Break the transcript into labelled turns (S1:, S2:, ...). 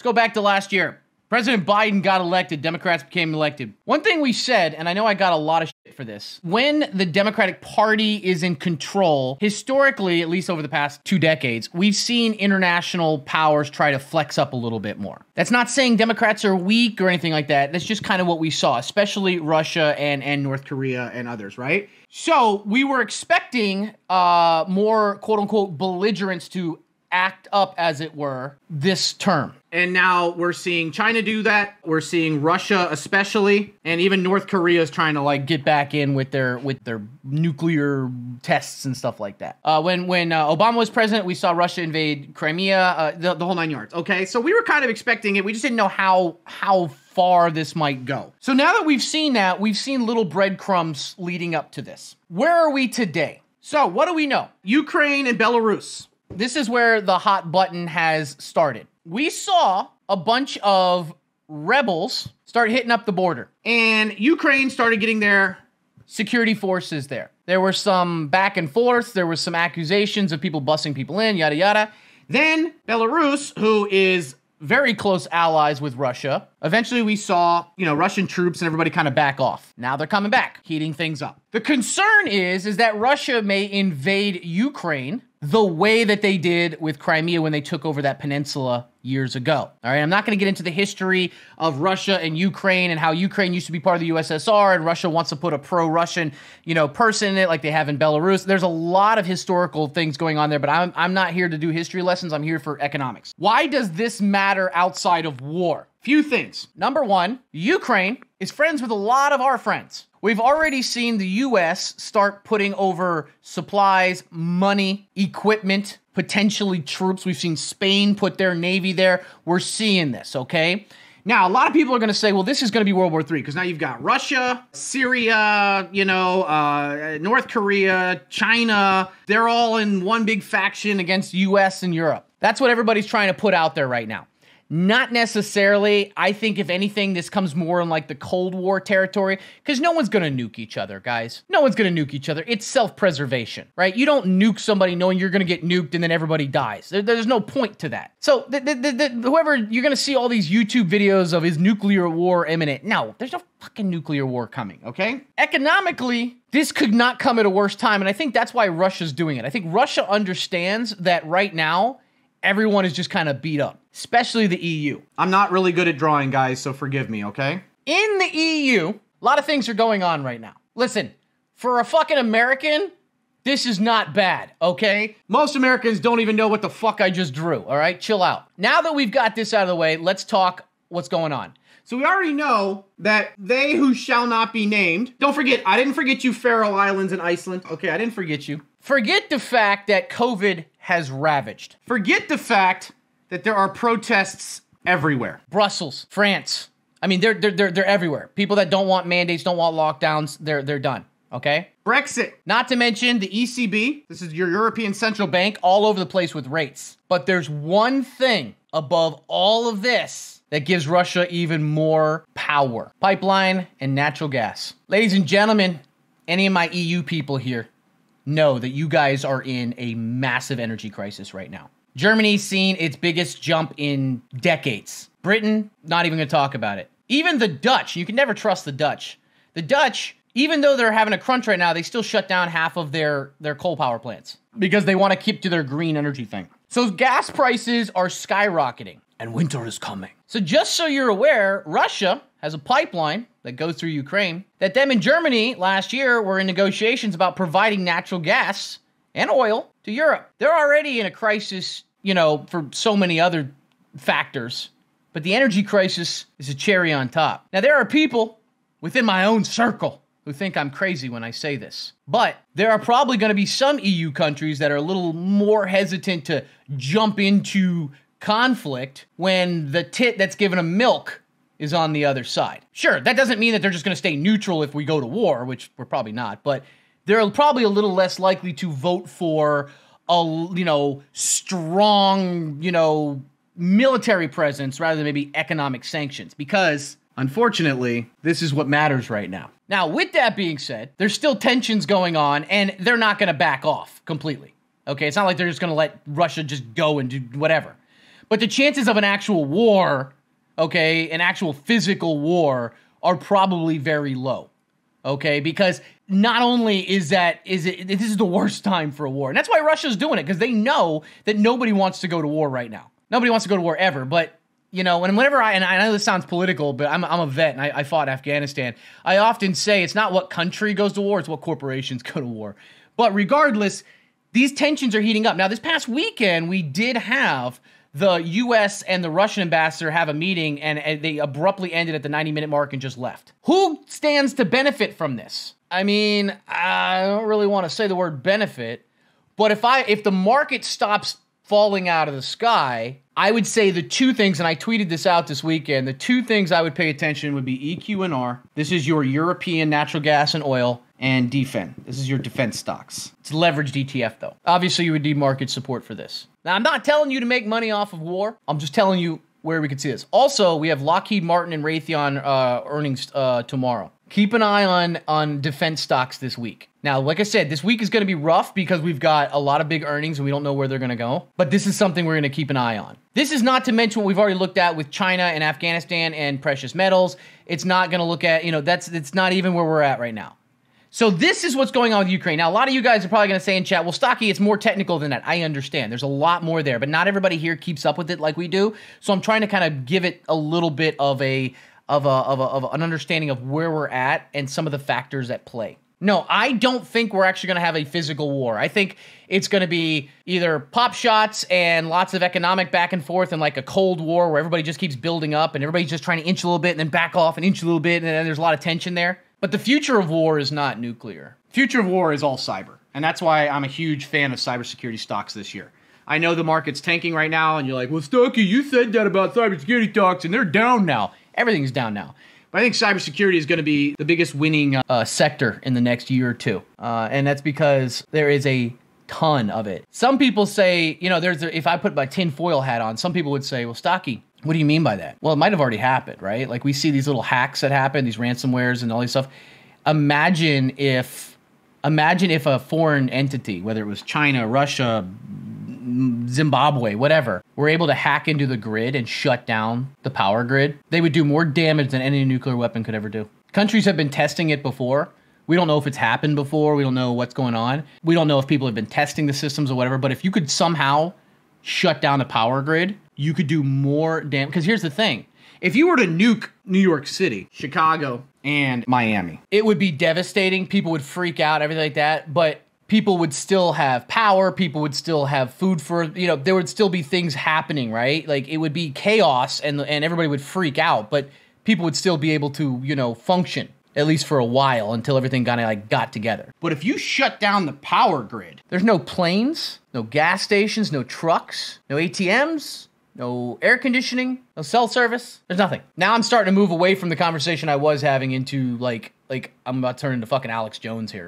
S1: go back to last year. President Biden got elected. Democrats became elected. One thing we said, and I know I got a lot of shit for this, when the Democratic Party is in control, historically, at least over the past 2 decades, we've seen international powers try to flex up a little bit more. That's not saying Democrats are weak or anything like that. That's just kind of what we saw, especially Russia and North Korea and others, right? So we were expecting more quote-unquote belligerents to act up, as it were, this term. And now we're seeing China do that. We're seeing Russia especially, and even North Korea is trying to like get back in with their nuclear tests and stuff like that. When Obama was president, we saw Russia invade Crimea, the whole 9 yards. Okay, so we were kind of expecting it. We just didn't know how far this might go. So now that we've seen that, we've seen little breadcrumbs leading up to this. Where are we today? So what do we know? Ukraine and Belarus. This is where the hot button has started. We saw a bunch of rebels start hitting up the border, and Ukraine started getting their security forces there. There were some back and forth. There was some accusations of people busing people in, yada, yada. Then Belarus, who is very close allies with Russia, eventually we saw, Russian troops and everybody kind of back off. Now they're coming back, heating things up. The concern is that Russia may invade Ukraine the way that they did with Crimea when they took over that peninsula years ago. All right, I'm not going to get into the history of Russia and Ukraine and how Ukraine used to be part of the USSR and Russia wants to put a pro-Russian, person in it like they have in Belarus. There's a lot of historical things going on there, but I'm not here to do history lessons. I'm here for economics. Why does this matter outside of war? Few things. Number one, Ukraine is friends with a lot of our friends. We've already seen the U.S. start putting over supplies, money, equipment, potentially troops. We've seen Spain put their navy there. We're seeing this, okay? Now, a lot of people are going to say, well, this is going to be World War III, because now you've got Russia, Syria, North Korea, China. They're all in one big faction against U.S. and Europe. That's what everybody's trying to put out there right now. Not necessarily. I think if anything, this comes more in like the Cold War territory, because no one's going to nuke each other, guys. No one's going to nuke each other. It's self-preservation, right? You don't nuke somebody knowing you're going to get nuked and then everybody dies. There's no point to that. So whoever, you're going to see all these YouTube videos of is nuclear war imminent. No, there's no fucking nuclear war coming, okay? Economically, this could not come at a worse time, and I think that's why Russia's doing it. I think Russia understands that right now, everyone is just kind of beat up, especially the EU. I'm not really good at drawing, guys, so forgive me, okay? In the EU, a lot of things are going on right now. Listen, for a fucking American, this is not bad, okay? Most Americans don't even know what the fuck I just drew, all right? Chill out. Now that we've got this out of the way, let's talk what's going on. So we already know that they who shall not be named, don't forget, I didn't forget you Faroe Islands and Iceland. Okay, I didn't forget you. Forget the fact that COVID has ravaged. Forget the fact that there are protests everywhere. Brussels, France. I mean, they're everywhere. People that don't want mandates, don't want lockdowns, they're done. Okay? Brexit. Not to mention the ECB. This is your European Central Bank, all over the place with rates. But there's one thing above all of this that gives Russia even more power. Pipeline and natural gas. Ladies and gentlemen, any of my EU people here know that you guys are in a massive energy crisis right now. Germany's seen its biggest jump in decades. Britain, not even going to talk about it. Even the Dutch, you can never trust the Dutch. The Dutch, even though they're having a crunch right now, they still shut down half of their coal power plants because they want to keep to their green energy thing. So gas prices are skyrocketing and winter is coming. So just so you're aware, Russia has a pipeline that goes through Ukraine that them in Germany last year were in negotiations about providing natural gas and oil to Europe. They're already in a crisis, for so many other factors, but the energy crisis is a cherry on top. Now, there are people within my own circle who think I'm crazy when I say this, but there are probably going to be some EU countries that are a little more hesitant to jump into conflict when the tit that's giving them milk is on the other side. Sure, that doesn't mean that they're just going to stay neutral if we go to war, which we're probably not, but they're probably a little less likely to vote for a, strong, military presence rather than maybe economic sanctions, because unfortunately, this is what matters right now. Now, with that being said, there's still tensions going on and they're not going to back off completely. Okay, it's not like they're just going to let Russia just go and do whatever. But the chances of an actual war, okay, an actual physical war, are probably very low, okay? Because not only this is the worst time for a war. And that's why Russia's doing it, because they know that nobody wants to go to war right now. Nobody wants to go to war ever, but you know, and whenever and I know this sounds political, but I'm a vet and I fought Afghanistan. I often say it's not what country goes to war, it's what corporations go to war. But regardless, these tensions are heating up. Now, this past weekend, we did have the U.S. and the Russian ambassador have a meeting, and they abruptly ended at the 90-minute mark and just left. Who stands to benefit from this? I mean, I don't really want to say the word benefit, but if the market stops falling out of the sky, I would say the two things, and I tweeted this out this weekend, the two things I would pay attention would be EQNR. This is your European natural gas and oil, and DFEN. This is your defense stocks. It's leveraged ETF, though. Obviously, you would need market support for this. Now, I'm not telling you to make money off of war. I'm just telling you where we could see this. Also, we have Lockheed Martin and Raytheon earnings tomorrow. Keep an eye on defense stocks this week. Now, like I said, this week is going to be rough because we've got a lot of big earnings and we don't know where they're going to go. But this is something we're going to keep an eye on. This is not to mention what we've already looked at with China and Afghanistan and precious metals. It's not going to look at, it's not even where we're at right now. So this is what's going on with Ukraine. Now, a lot of you guys are probably going to say in chat, well, Stocky, it's more technical than that. I understand. There's a lot more there, but not everybody here keeps up with it like we do. So I'm trying to kind of give it a little bit of an understanding of where we're at and some of the factors at play. No, I don't think we're actually going to have a physical war. I think it's going to be either pop shots and lots of economic back and forth and like a Cold War where everybody just keeps building up and everybody's just trying to inch a little bit and then back off and inch a little bit and then there's a lot of tension there. But the future of war is not nuclear. Future of war is all cyber. And that's why I'm a huge fan of cybersecurity stocks this year. I know the market's tanking right now and you're like, well, Stocky, you said that about cybersecurity stocks and they're down now. Everything's down now. But I think cybersecurity is going to be the biggest winning sector in the next year or two. And that's because there is a ton of it. Some people say, if I put my tinfoil hat on, some people would say, well, Stocky, what do you mean by that? Well, it might have already happened, right? Like we see these little hacks that happen, these ransomwares and all this stuff. Imagine if a foreign entity, whether it was China, Russia, Zimbabwe, whatever, were able to hack into the grid and shut down the power grid, they would do more damage than any nuclear weapon could ever do. Countries have been testing it before. We don't know if it's happened before. We don't know what's going on. We don't know if people have been testing the systems or whatever, but if you could somehow shut down the power grid, you could do more damage. Because here's the thing. If you were to nuke New York City, Chicago, and Miami, it would be devastating. People would freak out, everything like that. But people would still have power. People would still have food for, there would still be things happening, right? Like it would be chaos and everybody would freak out, but people would still be able to, function at least for a while until everything kind of got together. But if you shut down the power grid, there's no planes, no gas stations, no trucks, no ATMs, no air conditioning, no cell service. There's nothing. Now I'm starting to move away from the conversation I was having into like I'm about to turn into fucking Alex Jones here.